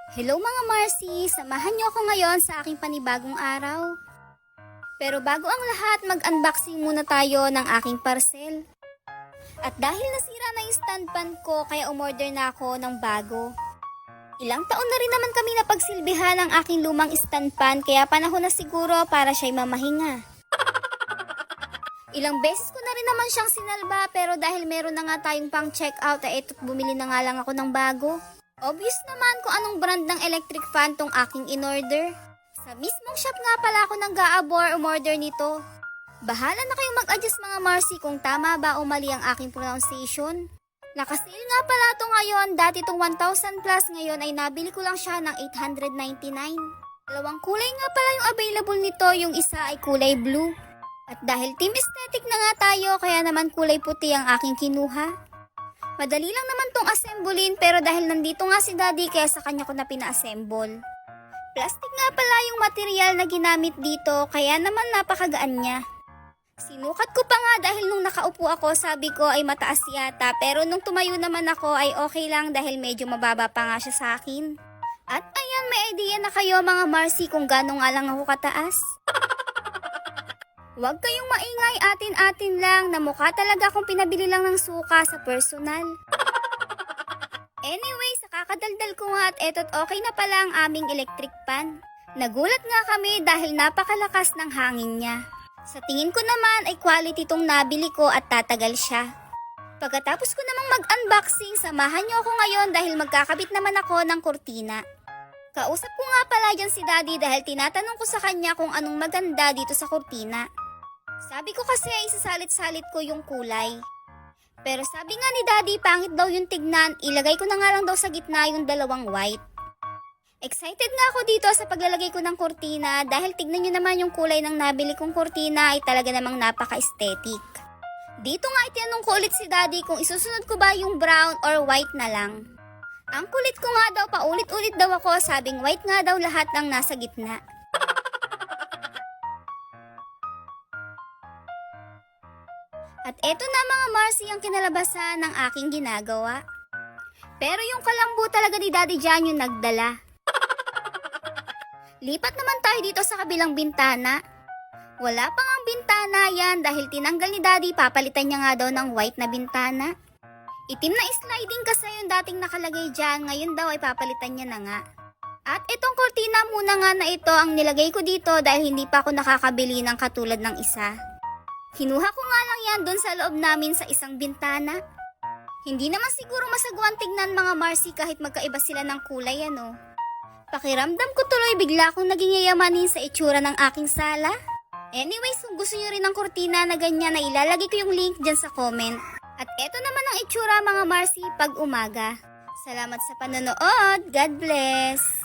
Hello mga Marcy! Samahan niyo ako ngayon sa aking panibagong araw. Pero bago ang lahat, mag-unboxing muna tayo ng aking parcel. At dahil nasira na yung stand pan ko, kaya umorder na ako ng bago. Ilang taon na rin naman kami napagsilbihan ng aking lumang stand pan, kaya panahon na siguro para siya'y mamahinga. Ilang beses ko na rin naman siyang sinalba, pero dahil meron na nga tayong pang check out, eto't bumili na nga lang ako ng bago. Obvious naman kung anong brand ng electric fan tong aking in-order. Sa mismong shop nga pala ako nag-aabor umorder nito. Bahala na kayong mag-adjust mga Marcy kung tama ba o mali ang aking pronunciation. Nakasale nga pala ito ngayon, dati itong 1,000 plus, ngayon ay nabili ko lang siya ng 899. Dalawang kulay nga pala yung available nito, yung isa ay kulay blue. At dahil team aesthetic na nga tayo, kaya naman kulay puti ang aking kinuha. Madali lang naman tong assemblein, pero dahil nandito nga si Daddy, kaya sa kanya ko na pina-assemble. Plastic nga pala yung material na ginamit dito, kaya naman napakagaan niya. Sinukat ko pa nga dahil nung nakaupo ako, sabi ko ay mataas yata, pero nung tumayo naman ako ay okay lang dahil medyo mababa pa nga siya sa akin. At ayan, may idea na kayo mga Marcy kung gano'n nga lang ako kataas. Huwag kayong maingay, atin-atin lang, na mukha talaga akong pinabili lang ng suka sa personal. Anyway, sa kakadaldal ko nga at eto't okay na pala ang aming electric pan. Nagulat nga kami dahil napakalakas ng hangin niya. Sa tingin ko naman ay quality tong nabili ko at tatagal siya. Pagkatapos ko namang mag-unboxing, samahan niyo ako ngayon dahil magkakabit naman ako ng kurtina. Kausap ko nga pala dyan si Daddy dahil tinatanong ko sa kanya kung anong maganda dito sa kurtina. Sabi ko kasi ay isasalit-salit ko yung kulay. Pero sabi nga ni Daddy, pangit daw yung tignan, ilagay ko na nga lang daw sa gitna yung dalawang white. Excited nga ako dito sa paglalagay ko ng kurtina dahil tignan nyo naman yung kulay ng nabili kong kurtina ay talaga namang napaka-aesthetic. Dito nga itinanong ko ulit si Daddy kung isusunod ko ba yung brown or white na lang. Ang kulit ko nga daw, paulit-ulit daw ako, sabing white nga daw lahat ng nasa gitna. At eto na mga Marcy ang kinalabasan ng aking ginagawa. Pero yung kalambo talaga ni Daddy Jan yung nagdala. Lipat naman tayo dito sa kabilang bintana. Wala pa nga ang bintana yan dahil tinanggal ni Daddy, papalitan niya nga daw ng white na bintana. Itim na sliding kasi yung dating nakalagay dyan, ngayon daw ay papalitan niya na nga. At itong kortina muna nga na ito ang nilagay ko dito dahil hindi pa ako nakakabili ng katulad ng isa. Kinuha ko nga lang yan dun sa loob namin sa isang bintana. Hindi naman siguro masagwan tignan mga Marcy kahit magkaiba sila ng kulay ano. Pakiramdam ko tuloy bigla akong naging yayamanin sa itsura ng aking sala. Anyways, kung gusto nyo rin ng kortina na ganyan na ilalagay ko yung link dyan sa comment. At eto naman ang itsura mga Marcy pag umaga. Salamat sa panonood. God bless!